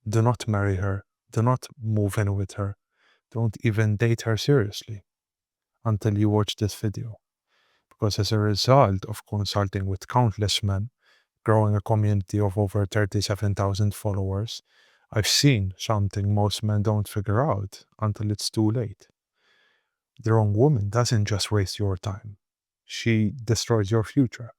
Do not marry her. Do not move in with her. Don't even date her seriously until you watch this video. Because as a result of consulting with countless men, growing a community of over 37,000 followers, I've seen something most men don't figure out until it's too late. The wrong woman doesn't just waste your time, she destroys your future.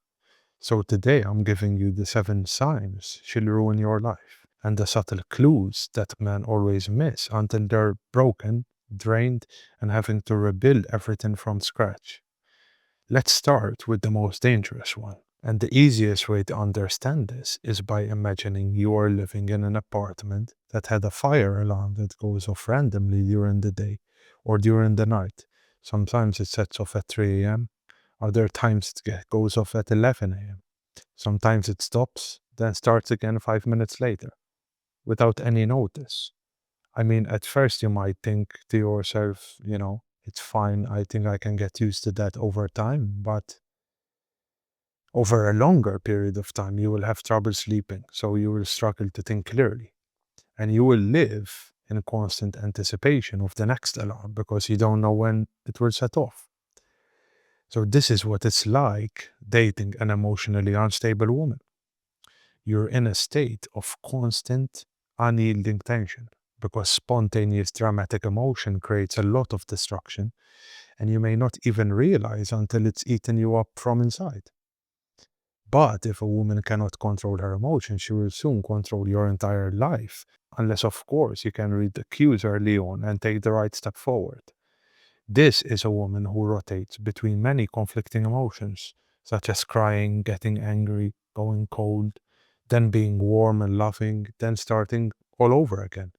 So today I'm giving you the 7 signs she'll ruin your life and the subtle clues that men always miss until they're broken, drained, and having to rebuild everything from scratch. Let's start with the most dangerous one. And the easiest way to understand this is by imagining you are living in an apartment that had a fire alarm that goes off randomly during the day or during the night. Sometimes it sets off at 3 a.m., other times goes off at 11 a.m. Sometimes it stops, then starts again 5 minutes later, without any notice. I mean, at first you might think to yourself, it's fine, I think I can get used to that over time, but over a longer period of time, you will have trouble sleeping, so you will struggle to think clearly. And you will live in constant anticipation of the next alarm because you don't know when it will set off. So, this is what it's like dating an emotionally unstable woman. You're in a state of constant, unyielding tension because spontaneous dramatic emotion creates a lot of destruction, and you may not even realize until it's eaten you up from inside. But if a woman cannot control her emotions, she will soon control your entire life, unless, of course, you can read the cues early on and take the right step forward. This is a woman who rotates between many conflicting emotions, such as crying, getting angry, going cold, then being warm and loving, then starting all over again.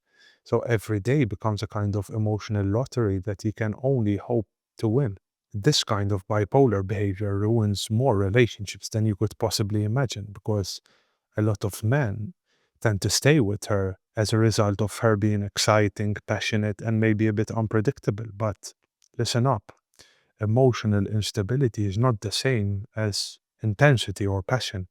So every day becomes a kind of emotional lottery that you can only hope to win. This kind of bipolar behavior ruins more relationships than you could possibly imagine because a lot of men tend to stay with her as a result of her being exciting, passionate, and maybe a bit unpredictable. But listen up, emotional instability is not the same as intensity or passion.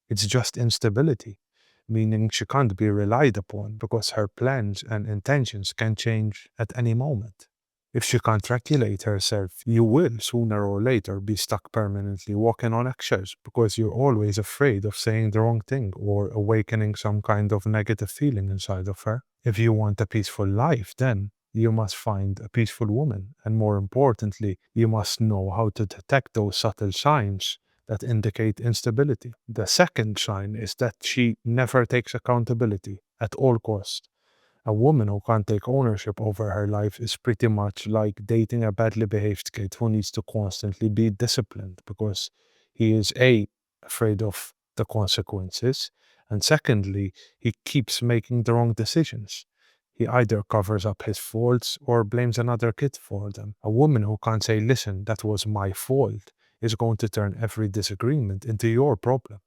It's just instability, meaning she can't be relied upon because her plans and intentions can change at any moment. If she can't regulate herself, you will sooner or later be stuck permanently walking on eggshells because you're always afraid of saying the wrong thing or awakening some kind of negative feeling inside of her. If you want a peaceful life, then you must find a peaceful woman. And more importantly, you must know how to detect those subtle signs that indicate instability. The second sign is that she never takes accountability at all costs. A woman who can't take ownership over her life is pretty much like dating a badly behaved kid who needs to constantly be disciplined because he is A, afraid of the consequences, and secondly, he keeps making the wrong decisions. He either covers up his faults or blames another kid for them. A woman who can't say, listen, that was my fault, is going to turn every disagreement into your problem.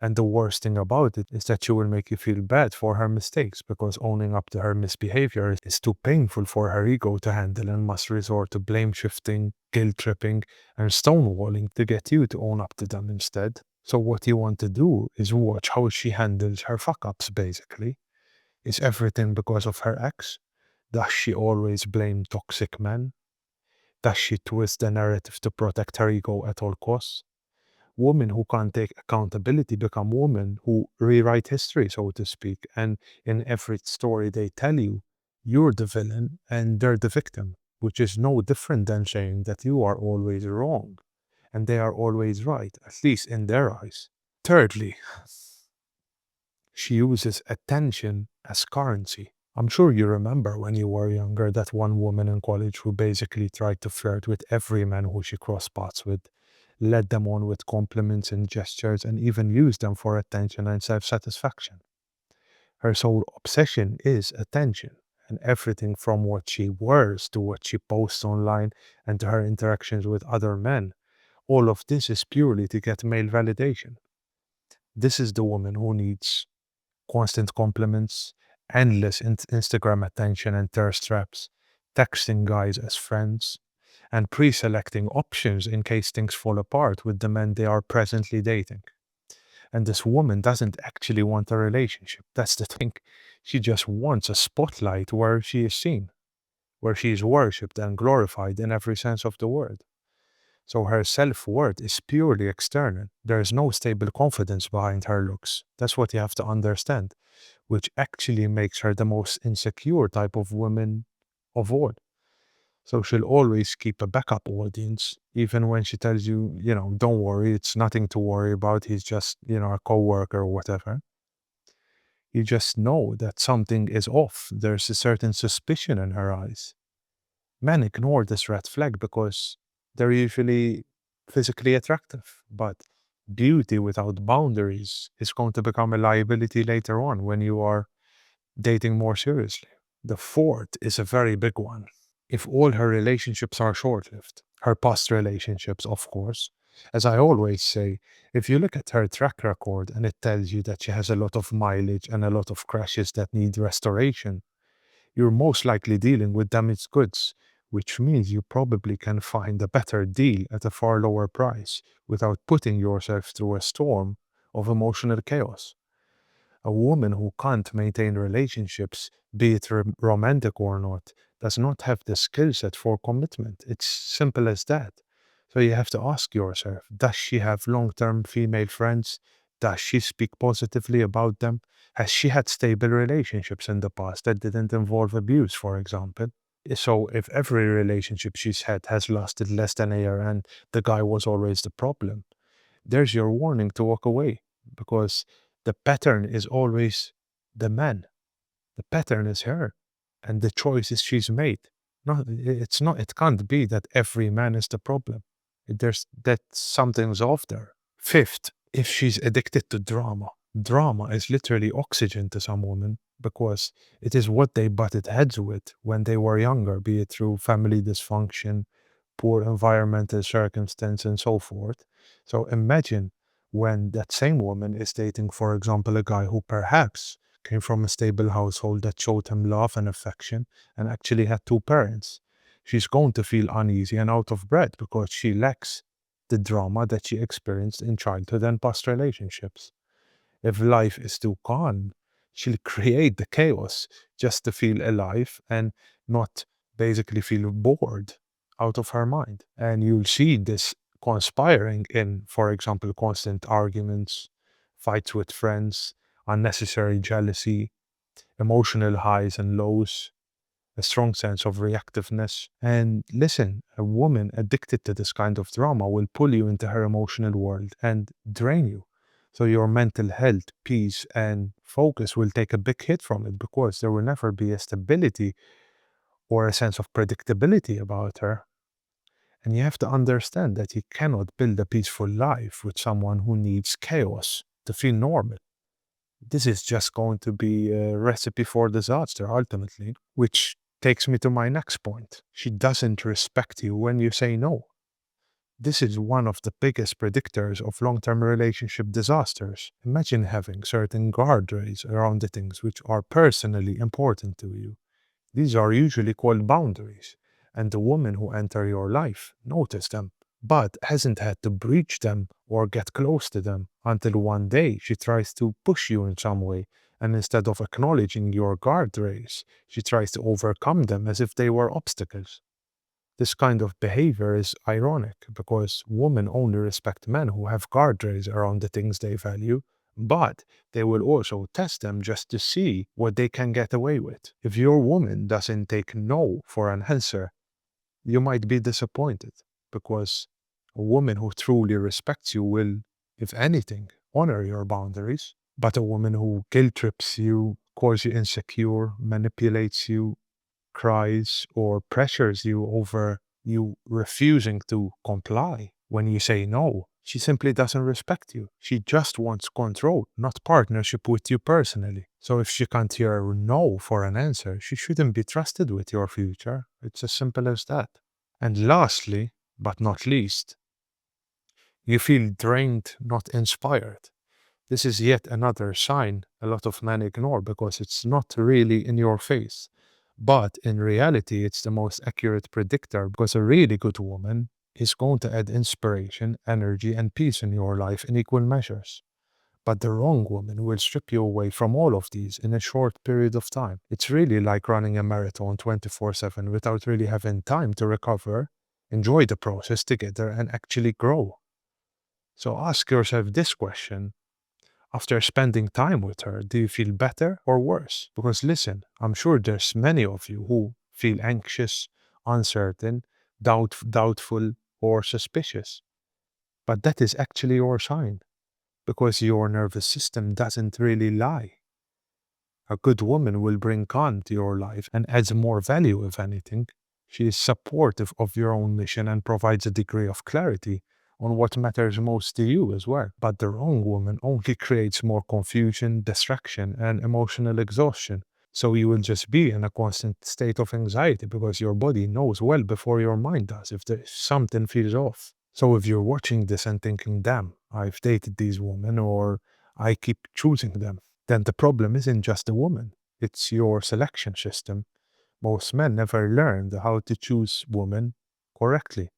And the worst thing about it is that she will make you feel bad for her mistakes because owning up to her misbehavior is too painful for her ego to handle and must resort to blame shifting, guilt tripping, and stonewalling to get you to own up to them instead. So, what you want to do is watch how she handles her fuck ups basically. Is everything because of her ex? Does she always blame toxic men? Does she twist the narrative to protect her ego at all costs? Women who can't take accountability become women who rewrite history, so to speak. And in every story they tell you, you're the villain and they're the victim, which is no different than saying that you are always wrong and they are always right, at least in their eyes. Thirdly, she uses attention as currency. I'm sure you remember when you were younger that one woman in college who basically tried to flirt with every man who she crossed paths with, led them on with compliments and gestures, and even used them for attention and self satisfaction. Her sole obsession is attention, and everything from what she wears to what she posts online and to her interactions with other men. All of this is purely to get male validation. This is the woman who needs constant compliments, endless Instagram attention and thirst traps, texting guys as friends, and pre selecting options in case things fall apart with the men they are presently dating. And this woman doesn't actually want a relationship. That's the thing. She just wants a spotlight where she is seen, where she is worshipped and glorified in every sense of the word. So her self worth is purely external. There is no stable confidence behind her looks. That's what you have to understand, which actually makes her the most insecure type of woman of all. So she'll always keep a backup audience, even when she tells you, don't worry, it's nothing to worry about. He's just, a coworker or whatever. You just know that something is off. There's a certain suspicion in her eyes. Men ignore this red flag because they're usually physically attractive. But beauty without boundaries is going to become a liability later on when you are dating more seriously. The fourth is a very big one. If all her relationships are short lived, her past relationships, of course, as I always say, if you look at her track record and it tells you that she has a lot of mileage and a lot of crashes that need restoration, you're most likely dealing with damaged goods, which means you probably can find a better deal at a far lower price without putting yourself through a storm of emotional chaos. A woman who can't maintain relationships, be it romantic or not, does not have the skill set for commitment. It's simple as that. So you have to ask yourself, does she have long term female friends? Does she speak positively about them? Has she had stable relationships in the past that didn't involve abuse, for example? So if every relationship she's had has lasted less than a year and the guy was always the problem, there's your warning to walk away because the pattern is always the man. The pattern is her and the choices she's made. It can't be that every man is the problem. There's that something's off there. Fifth, if she's addicted to drama. Drama is literally oxygen to some women because it is what they butted heads with when they were younger, be it through family dysfunction, poor environmental circumstance, and so forth. So imagine when that same woman is dating, for example, a guy who perhaps came from a stable household that showed him love and affection and actually had two parents. She's going to feel uneasy and out of breath because she lacks the drama that she experienced in childhood and past relationships. If life is too calm, she'll create the chaos just to feel alive and not basically feel bored out of her mind. And you'll see this conspiring in, for example, constant arguments, fights with friends, unnecessary jealousy, emotional highs and lows, a strong sense of reactiveness. And listen, a woman addicted to this kind of drama will pull you into her emotional world and drain you. So your mental health, peace, and focus will take a big hit from it because there will never be a stability or a sense of predictability about her. And you have to understand that you cannot build a peaceful life with someone who needs chaos to feel normal. This is just going to be a recipe for disaster ultimately, which takes me to my next point. She doesn't respect you when you say no. This is one of the biggest predictors of long term relationship disasters. Imagine having certain guardrails around the things which are personally important to you. These are usually called boundaries, and the woman who enter your life notice them, but hasn't had to breach them or get close to them until one day she tries to push you in some way, and instead of acknowledging your guardrails, she tries to overcome them as if they were obstacles. This kind of behavior is ironic because women only respect men who have guardrails around the things they value, but they will also test them just to see what they can get away with. If your woman doesn't take no for an answer, you might be disappointed because a woman who truly respects you will, if anything, honor your boundaries. But a woman who guilt trips you, calls you insecure, manipulates you, cries or pressures you over you refusing to comply when you say no. She simply doesn't respect you. She just wants control, not partnership with you personally. So if she can't hear no for an answer, she shouldn't be trusted with your future. It's as simple as that. And lastly, but not least, you feel drained, not inspired. This is yet another sign a lot of men ignore because it's not really in your face. But in reality, it's the most accurate predictor because a really good woman is going to add inspiration, energy, and peace in your life in equal measures. But the wrong woman will strip you away from all of these in a short period of time. It's really like running a marathon 24/7 without really having time to recover, enjoy the process together, and actually grow. So ask yourself this question. After spending time with her, do you feel better or worse? Because listen, I'm sure there's many of you who feel anxious, uncertain, doubtful, or suspicious. But that is actually your sign, because your nervous system doesn't really lie. A good woman will bring calm to your life and adds more value, if anything. She is supportive of your own mission and provides a degree of clarity on what matters most to you as well. But the wrong woman only creates more confusion, distraction, and emotional exhaustion. So you will just be in a constant state of anxiety because your body knows well before your mind does if something feels off. So if you're watching this and thinking, damn, I've dated these women or I keep choosing them, then the problem isn't just the woman, it's your selection system. Most men never learned how to choose women correctly.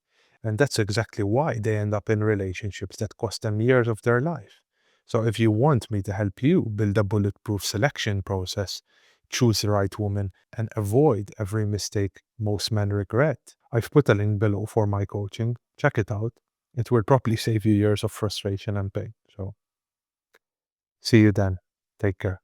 And that's exactly why they end up in relationships that cost them years of their life. So if you want me to help you build a bulletproof selection process, choose the right woman, and avoid every mistake most men regret, I've put a link below for my coaching. Check it out. It will probably save you years of frustration and pain. So see you then. Take care.